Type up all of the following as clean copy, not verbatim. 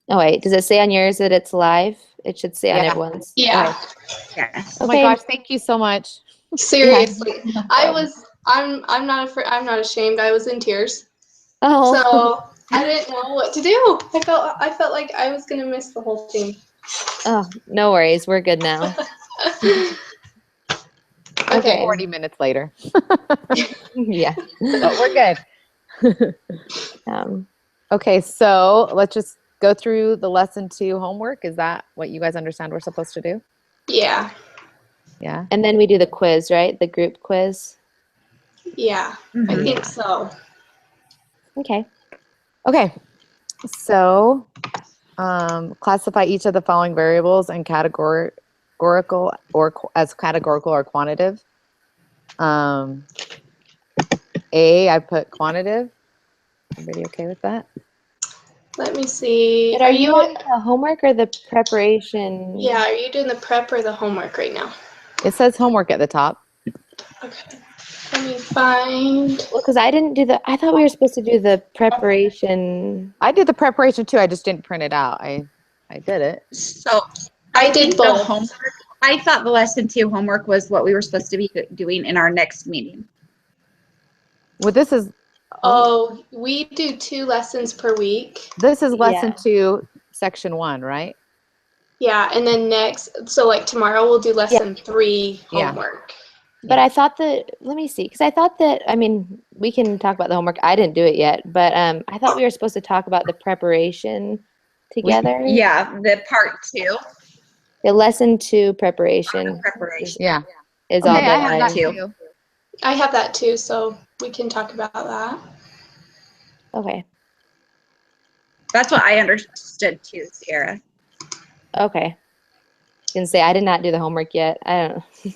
Oh, wait. Does it say on yours that it's live? It should say on Yeah. everyone's. Yeah. Okay. Yes. Oh my gosh, thank you so much. Seriously. No I'm not ashamed. I was in tears. Oh. So I didn't know what to do. I felt like I was gonna miss the whole thing. Oh, no worries. We're good now. Okay. 40 minutes later. Yeah. But we're good. Um, Okay, so let's just go through the lesson 2 homework. Is that what you guys understand we're supposed to do? Yeah. Yeah. and then we do the quiz, right? The group quiz. Yeah. I think so. Okay. Okay. So classify each of the following variables in categorical or as categorical or quantitative. I put quantitative. Everybody okay with that? Let me see. But are you on the homework or the preparation? Yeah, are you doing the prep or the homework right now? It says homework at the top. Okay. Let me find. Well, because I didn't do I thought we were supposed to do the preparation. I did the preparation too. I just didn't print it out. I did it. So I did the both. homework. I thought the lesson 2 homework was what we were supposed to be doing in our next meeting. Well, this is Oh, we do 2 lessons per week. this is lesson 2, section 1, right? Yeah, and then so like tomorrow we'll do lesson 3 Yeah. homework. But I thought that, let me see, because I thought that, I mean, we can talk about the homework. I didn't do it yet, but I thought we were supposed to talk about the preparation together. Yeah, the part 2. The lesson 2 preparation Preparation. Yeah. is Okay, all I that have that too. I have that too, so we can talk about that. Okay. That's what I understood too, Sierra. Okay. I can say I did not do the homework yet. I don't know.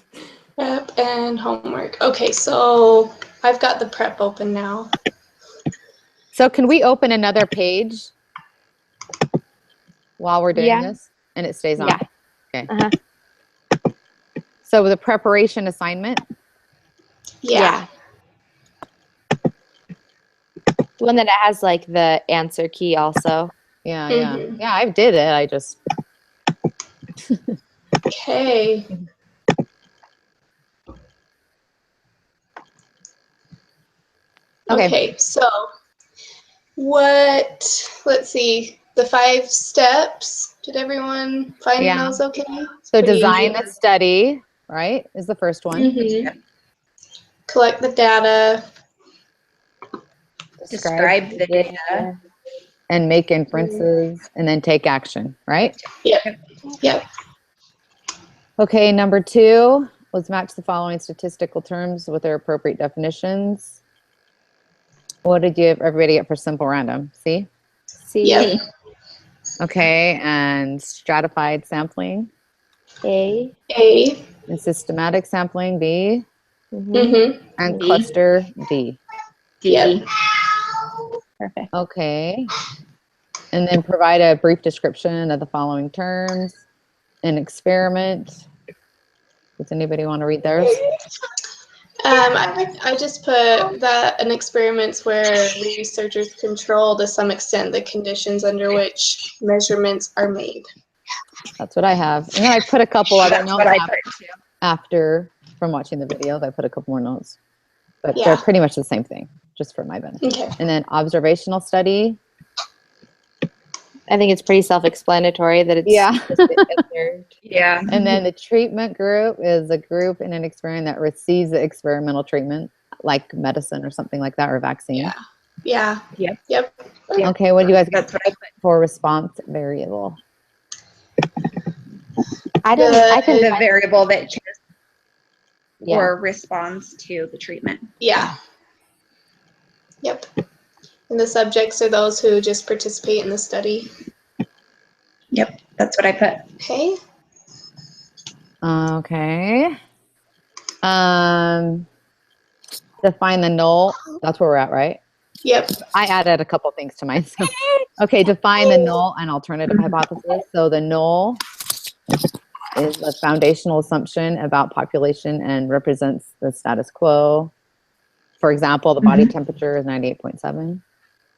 Prep and homework. Okay, so I've got the prep open now. So can we open another page while we're doing this and it stays on? Yeah. Okay. Uh-huh. So the preparation assignment. Yeah. The one that has like the answer key also. Yeah, Mhm. yeah. I did it. I just. Okay. Okay, so let's see, the 5 steps, did everyone find those okay? So Pretty design easy. a study, right, is the first one. Mhm. Collect the data. Describe the data. And make inferences and then take action, right? Yep. Okay, number 2 was match the following statistical terms with their appropriate definitions. What did you everybody get for simple random? C? C. Yep. Okay, and stratified sampling. A. And systematic sampling, B. Mm-hmm. And D. cluster, D. Yep. Perfect. Okay. And then provide a brief description of the following terms. An experiment. Does anybody want to read theirs? I just put that an experiment's where researchers control to some extent the conditions under which measurements are made. That's what I have. And then I put a couple other That's notes what I put too. after from watching the videos. I put a couple more notes. But they're pretty much the same thing, just for my benefit. Okay. And then observational study. I think it's pretty self-explanatory that it's observed. Yeah. And then the treatment group is a group in an experiment that receives the experimental treatment, like medicine or something like that, or vaccine. Yeah. Yep. Okay, what do you guys That's get what I put. for response variable? I can The variable that chooses yeah. or responds to the treatment. Yeah. Yep. And the subjects are those who just participate in the study. Yep, that's what I put. Okay. Okay. Define the null. That's where we're at, right? Yep. I added a couple things to mine. So. Okay, define the null and alternative hypothesis. So the null is a foundational assumption about population and represents the status quo. For example, the body temperature is 98.7.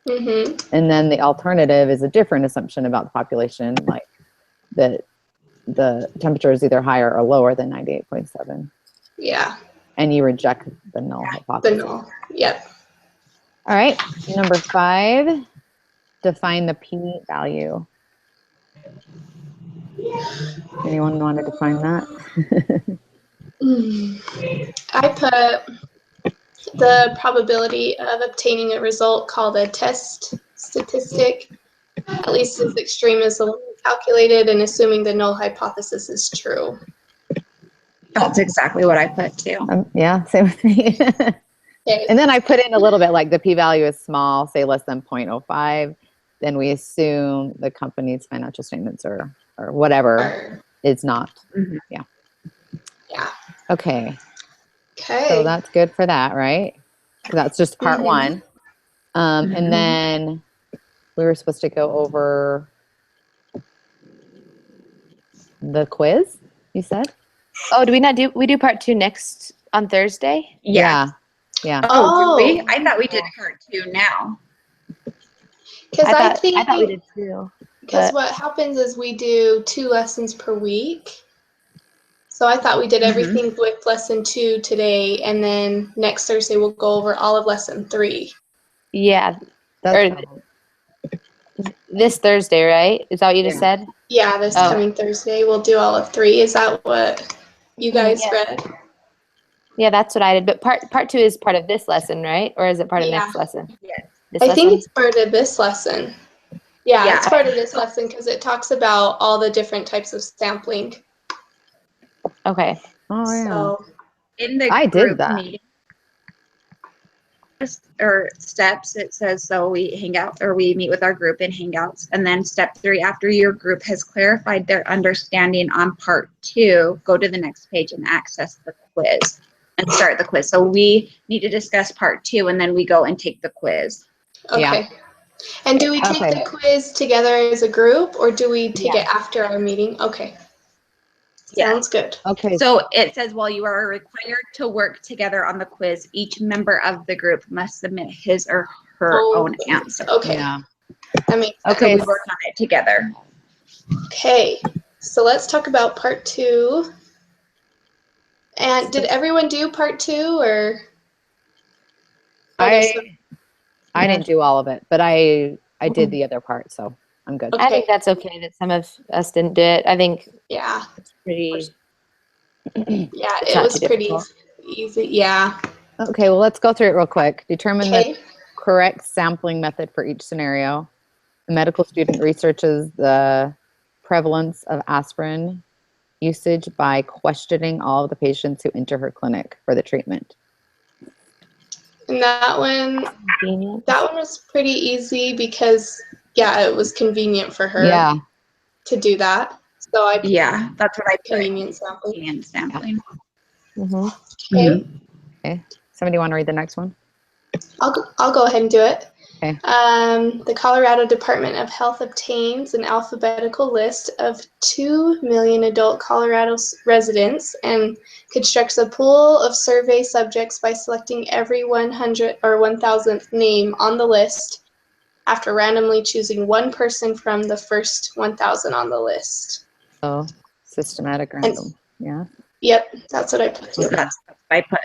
Mm-hmm. And then the alternative is a different assumption about the population, like that the temperature is either higher or lower than 98.7. Yeah. And you reject the null The hypothesis. null. Yep. All right. Number 5, define the P value. Anyone want to define that? I put the probability of obtaining a result called a test statistic, at least as extreme as the one calculated, and assuming the null hypothesis is true. That's exactly what I put too. Yeah, same with me. Okay. And then I put in a little bit like the p-value is small, say less than 0.05. Then we assume the company's financial statements or whatever is not. Mhm. Yeah. Yeah. Okay. Okay. So that's good for that, right? That's just part Mhm. 1. And then we were supposed to go over the quiz, you said? Oh, do we not do, we do part 2 next on Thursday? Yeah. Yeah. Oh, did we? I thought we did part 2 now. Because I I thought we think did too. because but- what happens is we do 2 lessons per week. So I thought we did everything with lesson 2 today, and then next Thursday we'll go over all of lesson 3. Yeah, That's Or- this Thursday, right? Is that what you just said? Yeah, this Oh. coming Thursday we'll do all of 3. Is that what you guys Yeah. read? Yeah, that's what I did. But part 2 is part of this lesson, right? Or is it part of Yeah. next lesson? Yes. This I think lesson? it's part of this lesson. Yeah, Yeah. it's part of this lesson because it talks about all the different types of sampling. Okay. Oh, yeah. So, In the I did group that. meeting or steps, it says so we hang out or we meet with our group in Hangouts, and then step 3, after your group has clarified their understanding on part 2, go to the next page and access the quiz and start the quiz. So we need to discuss part 2 and then we go and take the quiz. okay. Yeah. And do we take Okay. the quiz together as a group or do we take Yeah. it after our meeting? Okay. Yeah. Sounds good. Okay. So it says while you are required to work together on the quiz, each member of the group must submit his or her own answer. Okay. Yeah. I mean, So Okay. we work on it together. okay. So let's talk about part 2. And did everyone do part 2 or? are there some- I didn't do all of it, but I did the other part, so I'm good. I think Okay. that's okay that some of us didn't do it. I think Yeah. it's pretty. Yeah, It's it not was too pretty difficult. easy. Yeah. Okay, well, let's go through it real quick. Determine the Okay. correct sampling method for each scenario. A medical student researches the prevalence of aspirin usage by questioning all of the patients who enter her clinic for the treatment. And that one Convenient. was pretty easy because yeah, it was convenient for her Yeah. to do that. So I put Yeah, that's what I put. convenient sampling. Convenient sampling. Mhm. Okay. Okay. Somebody want to read the next one? I'll go ahead and do it. Okay. The Colorado Department of Health obtains an alphabetical list of 2 million adult Colorado residents and constructs a pool of survey subjects by selecting every 100 or 1,000th name on the list after randomly choosing one person from the first 1,000 on the list. So systematic random. Yeah. Yep, that's what I put. So that's what I put.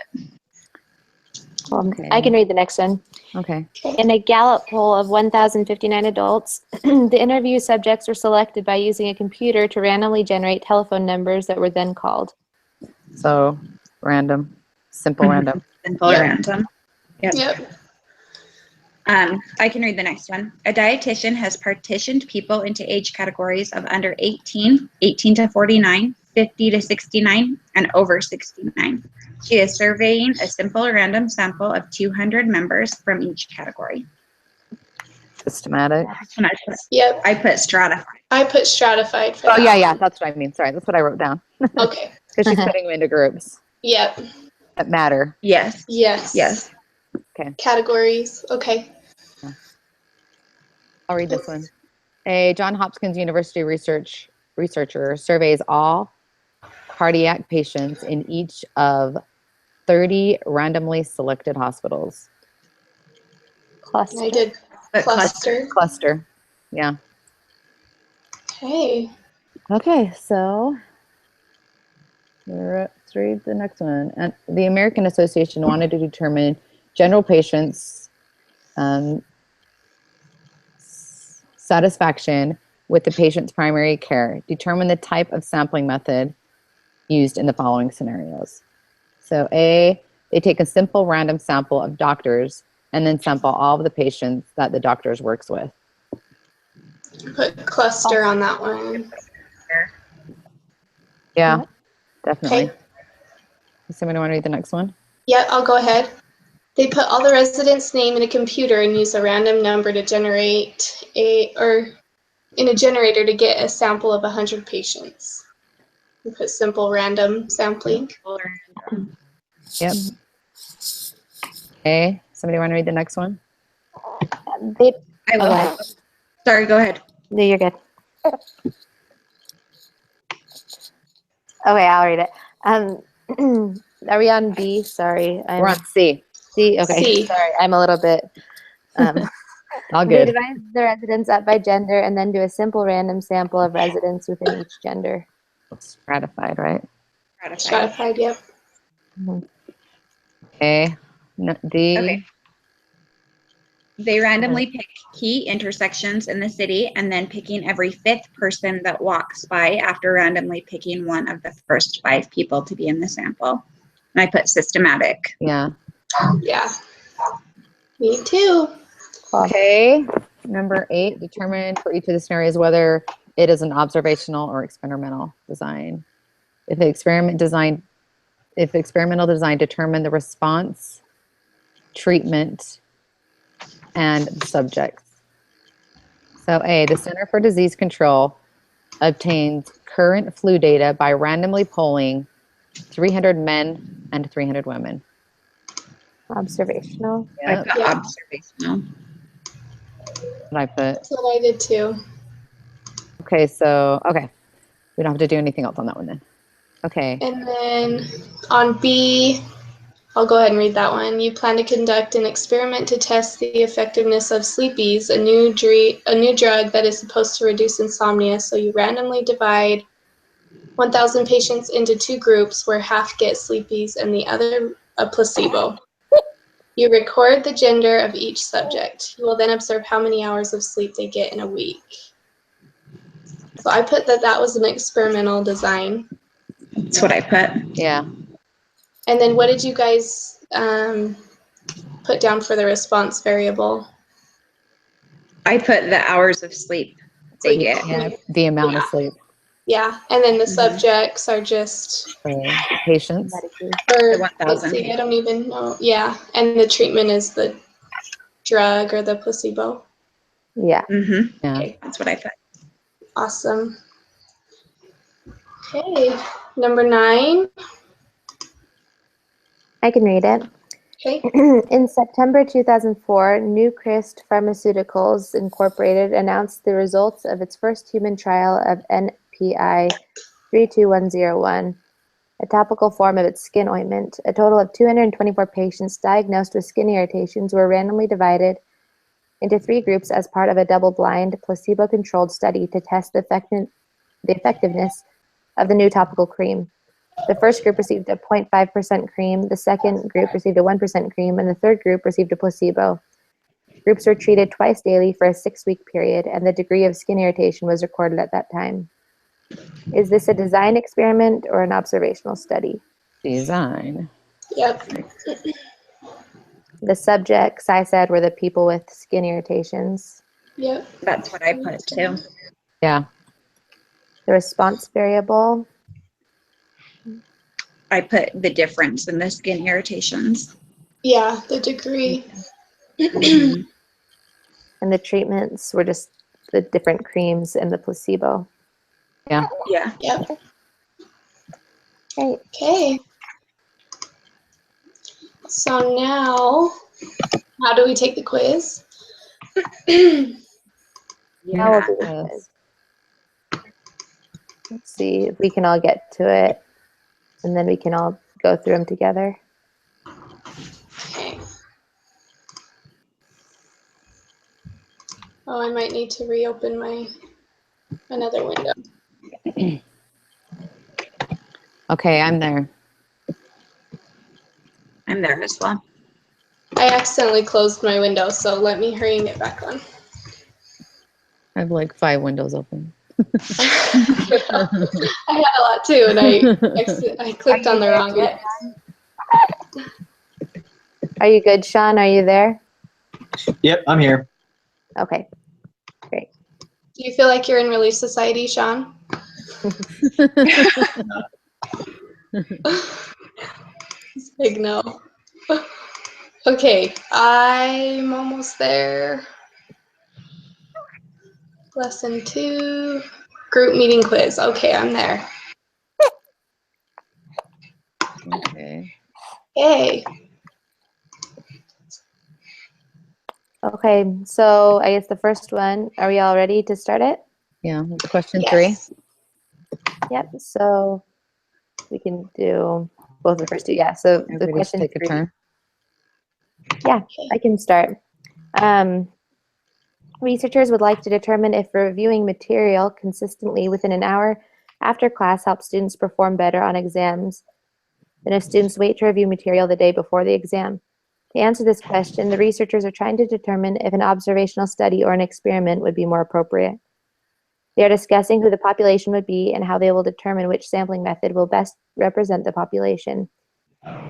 Okay. I can read the next one. Okay. In a Gallup poll of 1,059 adults, the interview subjects were selected by using a computer to randomly generate telephone numbers that were then called. So random, simple random. Simple Yep. random. Yep. Yep. I can read the next one. A dietitian has partitioned people into age categories of under 18, 18 to 49, 50 to 69, and over 69. She is surveying a simple random sample of 200 members from each category. Systematic. And Yep. I put stratified. I put stratified for Oh, that. yeah. That's what I mean. Sorry. That's what I wrote down. Okay. Because she's putting them into groups Yep. that matter. Yes. Yes. Yes. Okay. Categories. Okay. I'll read this one. A Johns Hopkins University researcher surveys all cardiac patients in each of 30 randomly selected hospitals. Cluster. I did But Cluster. Cluster. Yeah. Okay. Okay, so let's read the next one. And the American Association wanted to determine general patients' satisfaction with the patient's primary care. Determine the type of sampling method used in the following scenarios. So A, they take a simple random sample of doctors and then sample all of the patients that the doctors works with. Put cluster on that one. Yeah, Yep. definitely. Okay. Does somebody want to read the next one? Yeah, I'll go ahead. They put all the residents' name in a computer and use a random number to generate in a generator to get a sample of 100 patients. We put simple random sampling. Yep. Okay, somebody want to read the next one? They, I will. Okay. Sorry, go ahead. no, you're good. Okay, I'll read it. Are we on B? Sorry, We're on C. C. Okay, C. sorry, I'm a little bit. All They good. divide the residents up by gender and then do a simple random sample of residents within each gender. Stratified, right? Stratified, yep. Okay. D. Okay. They randomly pick key intersections in the city and then picking every 5th person that walks by after randomly picking one of the first 5 people to be in the sample. And I put systematic. Yeah. Yeah. Me too. Okay. Number 8, determine for each of the scenarios whether it is an observational or experimental design. If the experimental design determine the response, treatment, and the subjects. So A, the Center for Disease Control obtains current flu data by randomly polling 300 men and 300 women. Observational. I Yep. put Yeah. observational. What I put. That's what I did too. Okay, so, okay. We don't have to do anything else on that one then. Okay. And then on B, I'll go ahead and read that one. You plan to conduct an experiment to test the effectiveness of Sleepies, a new drug that is supposed to reduce insomnia. So you randomly divide 1,000 patients into 2 groups where half get Sleepies and the other a placebo. You record the gender of each subject. You will then observe how many hours of sleep they get in a week. So I put that was an experimental design. That's what I put. Yeah. And then what did you guys put down for the response variable? I put the hours of sleep they Sleep. get. Yeah. The amount of Yeah. sleep Yeah, and then the subjects are just for patients. Medication. for, The 1,000. let's see, I don't even know. Yeah, and the treatment is the drug or the placebo. Yeah. Mm-hmm. Yeah. Okay, that's what I put. Awesome. Okay, number 9. I can read it. Okay. In September 2004, Newcrest Pharmaceuticals Incorporated announced the results of its first human trial of NPI 32101, a topical form of its skin ointment. A total of 224 patients diagnosed with skin irritations were randomly divided into 3 groups as part of a double-blind, placebo-controlled study to test the effectiveness of the new topical cream. The first group received a 0.5% cream, the second group received a 1% cream, and the third group received a placebo. Groups were treated twice daily for a 6-week period, and the degree of skin irritation was recorded at that time. Is this a design experiment or an observational study? Design. Yep. The subjects, I said, were the people with skin irritations. Yep. That's what I put too. Yeah. The response variable, I put the difference in the skin irritations. Yeah, the degree. Mhm. and the treatments were just the different creams and the placebo. Yeah. Yeah. Yep. Great. Okay. So now, how do we take the quiz? Now we'll Yeah. do the Yes. quiz. Let's see if we can all get to it, and then we can all go through them together. Okay. Oh, I might need to reopen my another window. Okay, I'm there. I'm there as well. I accidentally closed my window, so let me hurry and get back on. I have like 5 windows open. I had a lot too, and I clicked on the wrong one. Are you good, Sean? Are you there? Yep, I'm here. Okay, great. Do you feel like you're in Relief Society, Sean? Big no. Okay, I'm almost there. Lesson 2, group meeting quiz. Okay, I'm there. Okay. Yay. Okay, so I guess the first one, are we all ready to start it? Yeah, question 3. Yes. Yep, so we can do both the first two. Yeah, so the Everybody question take a 3. turn. Yeah, I can start. Researchers would like to determine if reviewing material consistently within an hour after class helps students perform better on exams than if students wait to review material the day before the exam. To answer this question, the researchers are trying to determine if an observational study or an experiment would be more appropriate. They are discussing who the population would be and how they will determine which sampling method will best represent the population.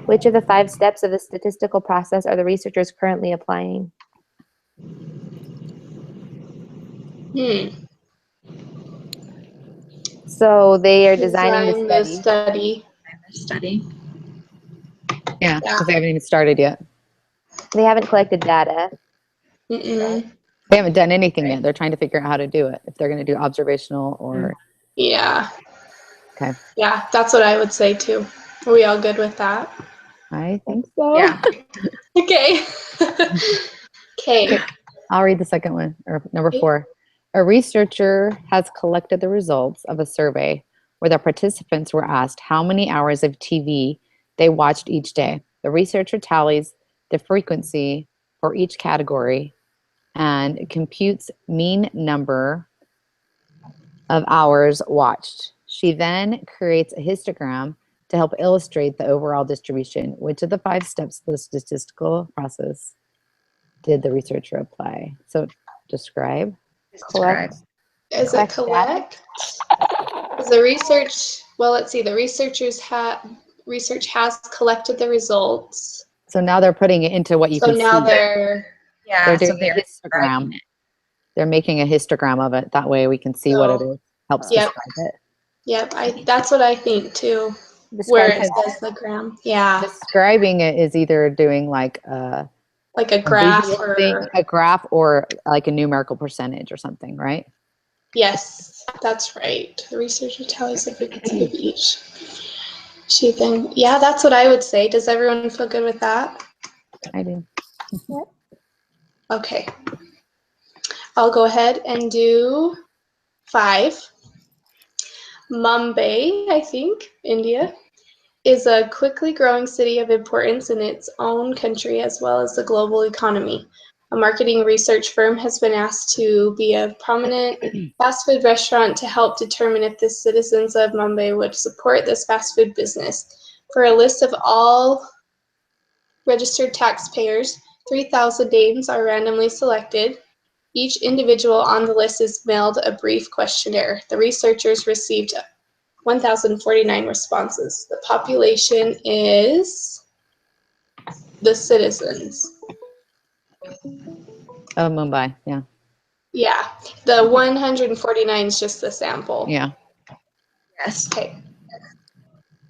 Which of the 5 steps of the statistical process are the researchers currently applying? So they are designing the study. Study. Yeah, because they haven't even started yet. They haven't collected data. Mm-mm. They haven't done anything yet. They're trying to figure out how to do it. If they're going to do observational or Yeah. okay. Yeah, that's what I would say too. Are we all good with that? I think so. Yeah. Okay. Okay. I'll read the second one, or number 4. A researcher has collected the results of a survey where the participants were asked how many hours of TV they watched each day. The researcher tallies the frequency for each category and computes mean number of hours watched. She then creates a histogram to help illustrate the overall distribution. Which of the 5 steps of the statistical process did the researcher apply? So describe. Collect. Is it collect? Is the research, well, let's see, the research has collected the results. So now they're putting it into what you So can now see. they're, They're doing a histogram. They're making a histogram of it. That way we can see what it is. Helps Yep. describe it. yep, that's what I think too. Describe Where it says the gram. Yeah. Describing it is either doing like a graph visual thing, a graph, or like a numerical percentage or something, right? Yes, that's right. The researcher tallies the frequency of each. She then, yeah, that's what I would say. Does everyone feel good with that? I do. Okay. I'll go ahead and do 5. Mumbai, I think, India, is a quickly growing city of importance in its own country as well as the global economy. A marketing research firm has been asked to be a prominent fast food restaurant to help determine if the citizens of Mumbai would support this fast food business. For a list of all registered taxpayers, 3,000 names are randomly selected. Each individual on the list is mailed a brief questionnaire. The researchers received 1,049 responses. The population is the citizens. Oh, Mumbai. Yeah. Yeah, the 149 is just the sample. Yeah. Yes. Okay.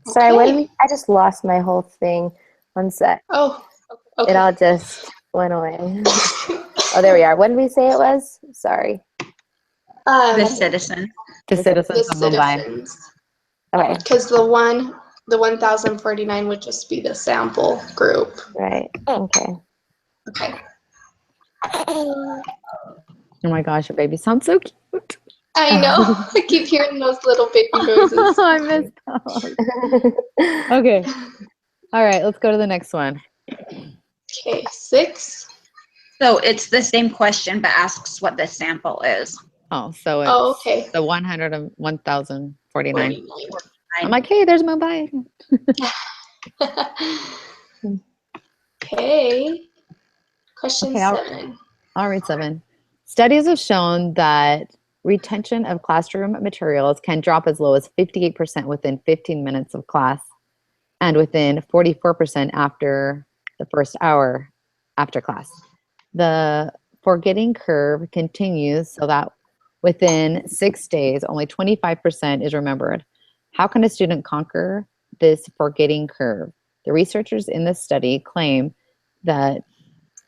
Sorry, Okay. I just lost my whole thing. One sec. Oh, okay. It all just went away. Oh, there we are. What did we say it was? Sorry. The citizen. The citizens of Mumbai. citizens. Okay, Because the 1,049 would just be the sample group. right. Okay. Okay. Oh my gosh, your baby sounds so cute. I know. I keep hearing those little baby noises. I missed those. Okay. All right, let's go to the next one. Okay, 6. So it's the same question, but asks what the sample is. Oh, so it's Oh, okay. the 101,049. 49. I'm like, hey, there's Mumbai. Okay. Question Okay, 7. I'll read 7. Studies have shown that retention of classroom materials can drop as low as 58% within 15 minutes of class and within 44% after the first hour after class. The forgetting curve continues so that within 6 days, only 25% is remembered. How can a student conquer this forgetting curve? The researchers in this study claim that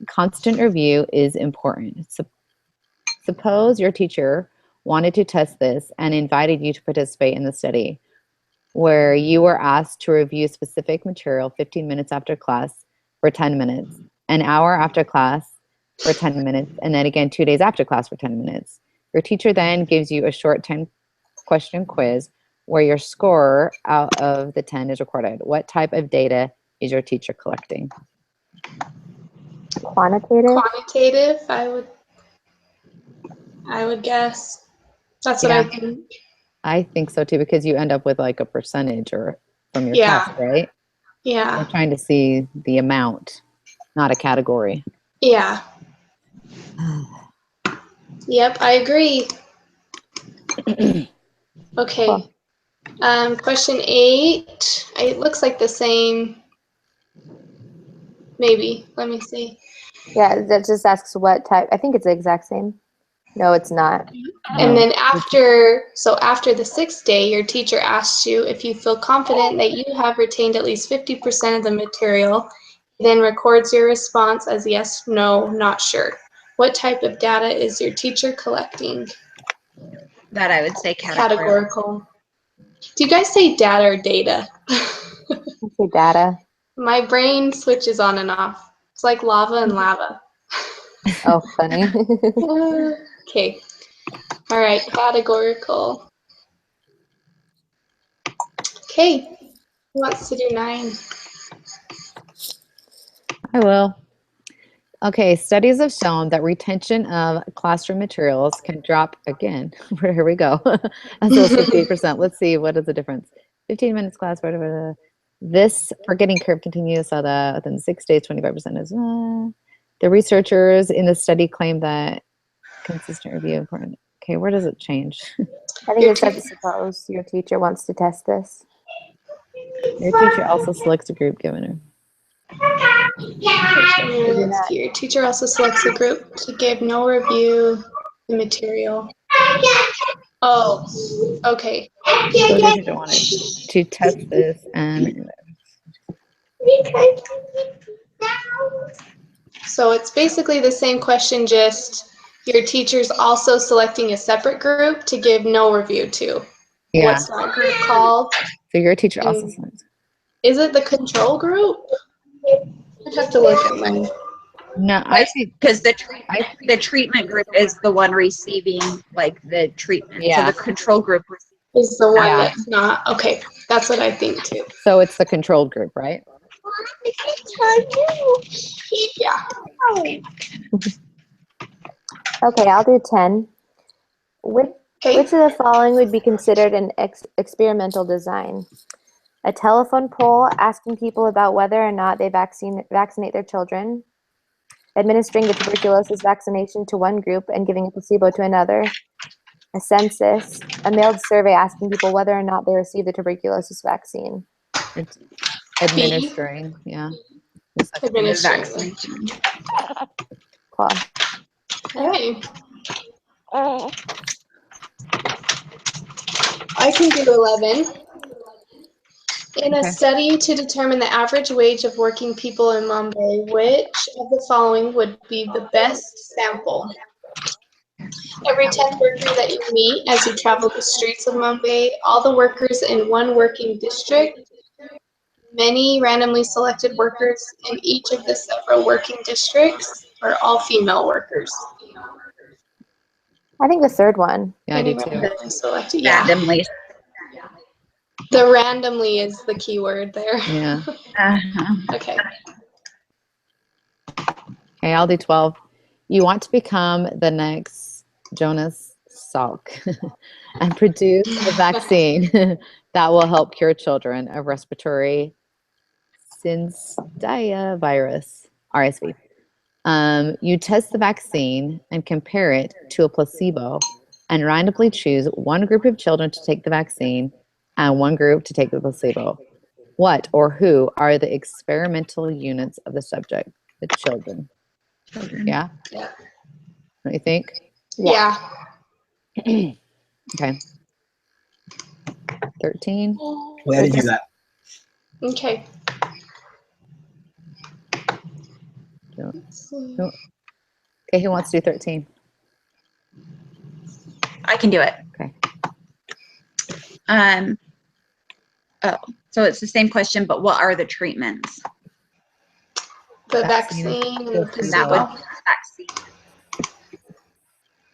constant review is important. Suppose your teacher wanted to test this and invited you to participate in the study, where you were asked to review specific material 15 minutes after class for 10 minutes, an hour after class for 10 minutes, and then again 2 days after class for 10 minutes. Your teacher then gives you a short 10-question quiz where your score out of the 10 is recorded. What type of data is your teacher collecting? Quantitative? Quantitative, I would guess. That's what I Yeah. think. I think so too, because you end up with like a percentage or from your Yeah. test, right? Yeah. I'm trying to see the amount, not a category. Yeah. Yep, I agree. Okay. Cool. Question 8. It looks like the same. Maybe. Let me see. Yeah, that just asks what type. I think it's the exact same. No, it's not. And then after the 6th day, your teacher asks you if you feel confident that you have retained at least 50% of the material, then records your response as yes, no, not sure. What type of data is your teacher collecting? That I would say categorical. Categorical. Do you guys say data or data? Let's say data. My brain switches on and off. It's like lava and lava. Oh, funny. Okay. All right, categorical. Okay. Who wants to do 9? I will. Okay, studies have shown that retention of classroom materials can drop again. Here we go. As low as 58%. Let's see, what is the difference? 15 minutes class, whatever. This forgetting curve continues so that within 6 days, 25% is. The researchers in the study claim that consistent review important. Okay, where does it change? I think it says suppose your teacher wants to test this. Your teacher also selects a group given her. Your teacher also selects a group to give no review the material. Oh, okay. So the teacher wanted to test this and So it's basically the same question, just your teacher's also selecting a separate group to give no review to. yeah. What's that group called? So your teacher also selects. Is it the control group? I'd have to look at mine. No, I think Because the treatment group is the one receiving like the treatment. Yeah. So the control group Is the one Yeah. that's not. Okay, that's what I think too. so. It's the controlled group, right? Yeah. Okay, I'll do 10. Which Okay. of the following would be considered an experimental design? A telephone poll asking people about whether or not they vaccinate their children. Administering the tuberculosis vaccination to one group and giving a placebo to another. A census. A mailed survey asking people whether or not they received the tuberculosis vaccine. It's administering. Yeah. It's like- Administering. vaccination. Cool. Okay. I can do 11. In a Okay. study to determine the average wage of working people in Mumbai, which of the following would be the best sample? Every 10th worker that you meet as you travel the streets of Mumbai, all the workers in one working district, many randomly selected workers in each of the several working districts, or all female workers. I think the third one. Yeah, I do Many too. randomly selected, yeah. Randomly. The randomly is the key word there. Yeah. Uh-huh. Okay. Okay, I'll do 12. You want to become the next Jonas Salk and produce a vaccine that will help cure children of respiratory syncytial virus, RSV. You test the vaccine and compare it to a placebo and randomly choose one group of children to take the vaccine and one group to take the placebo. What or who are the experimental units of the subject? The children. Yeah? Yeah. What do you think? Yeah. Okay. 13. Wait, I didn't hear that. Okay. Okay, who wants to do 13? I can do it. Okay. Oh, so it's the same question, but what are the treatments? The Vaccine. vaccine and the And That would placebo. be vaccine.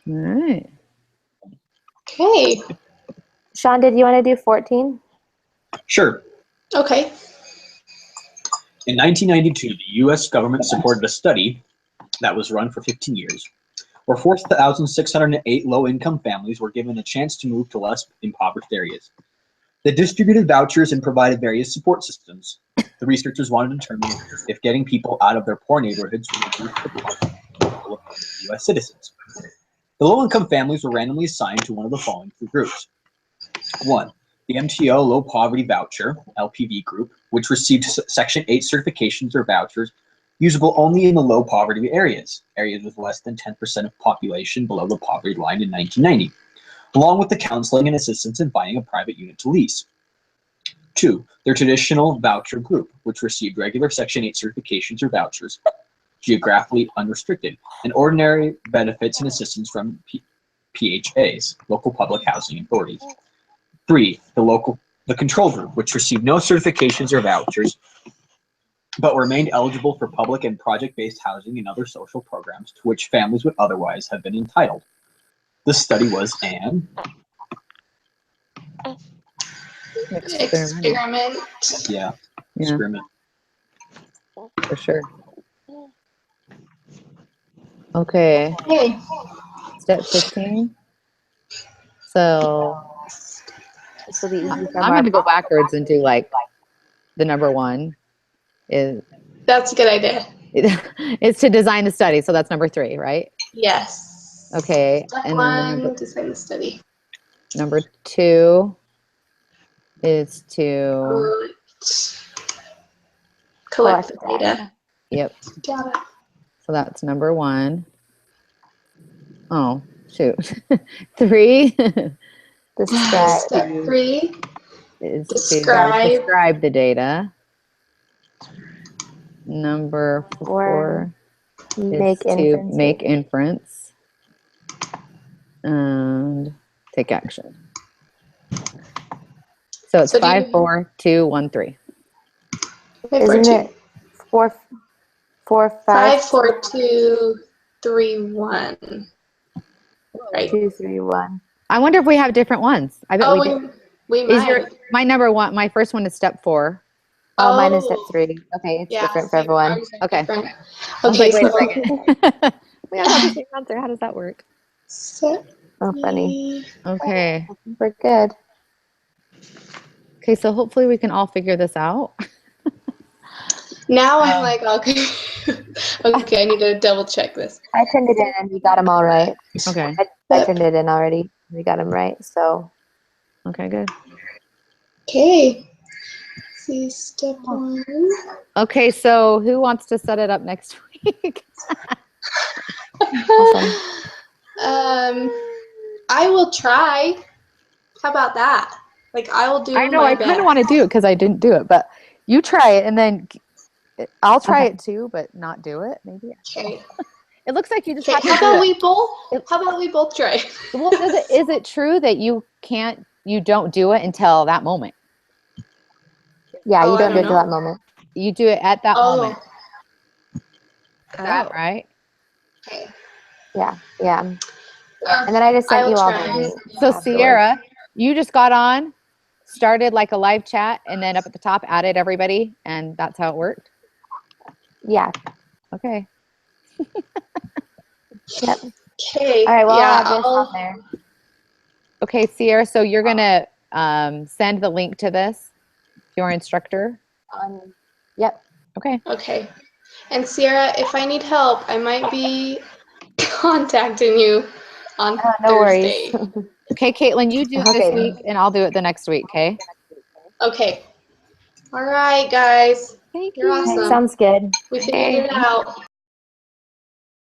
All right. Okay. Sean, did you want to do 14? Sure. Okay. In 1992, the U.S. government supported a study that was run for 15 years, where 4,608 low-income families were given a chance to move to less impoverished areas. They distributed vouchers and provided various support systems. The researchers wanted to determine if getting people out of their poor neighborhoods would reduce the poverty of U.S. citizens. The low-income families were randomly assigned to one of the following two groups. 1. The MTO Low Poverty Voucher, LPV group, which received Section 8 certifications or vouchers usable only in the low poverty areas with less than 10% of population below the poverty line in 1990, along with the counseling and assistance in finding a private unit to lease. 2. Their traditional voucher group, which received regular Section 8 certifications or vouchers, geographically unrestricted, and ordinary benefits and assistance from PHAs, local public housing authorities. 3. The control group, which received no certifications or vouchers, but remained eligible for public and project-based housing and other social programs to which families would otherwise have been entitled. This study was an Experiment. yeah, Yeah, experiment. for sure. Okay, Okay. step 15. So This will be easy for I'm going to Mark. go backwards and do like the number one is That's a good idea. it's to design the study. So that's number 3, right? Yes. Okay, Step and then the one, design the study. number 2 is to Collect the data. yep. Data. So that's number 1. Oh shoot, 3 Describe. Step 3, is to Describe. describe the data. Number 4 is Make to inferences. make inference and take action. So it's So do 5, you- 4, 2, 1, 3. Isn't it 4, 4, 5, 5, 4, 2, 3, 1. Right. 2, 3, 1? I wonder if we have different ones. I bet Oh, we do. we Is might. my number 1? My first one is step 4. Oh, mine is step 3. Okay, it's Yeah, different for same. everyone. Ours are Okay. different. I was Okay, like, wait a so second. We all have the same answer. How does that work? step Oh, funny. 3. Okay. We're good. Okay, so hopefully we can all figure this out. Now I'm like, okay. Okay, I need to double check this. I turned it in and we got them all right. Okay. I turned it in already. We got them right. So Okay, good. Okay. See, step 1. Okay, so who wants to set it up next week? awesome. I will try. How about that? Like, I will do I know, my I kind best. of want to do it because I didn't do it, but you try it and then I'll try Okay. it too, but not do it maybe. Okay. It looks like you just Okay. have to How do about it. we both try? Well, is it true that you don't do it until that moment? Yeah, Oh, you I don't do don't it till know. that moment. You do it at that moment. Oh. Is that right? Okay. Yeah, yeah. And then I just sent I'll you all try. the link. So afterwards. Sierra, you just got on, started like a live chat, and then up at the top added everybody, and that's how it worked. Yeah. Okay. Yep. Okay. All right. Well, yeah, I'll have this I'll- on there. Okay, Sierra, so you're gonna send the link to this to your instructor? Yep. Okay. Okay. And Sierra, if I need help, I might be contacting you on No worries. Thursday. Okay, Caitlin, you do it this Okay. week and I'll do it the next week, okay? Okay. All right, guys. Thank You're you. Okay, awesome. sounds good. We figured it out.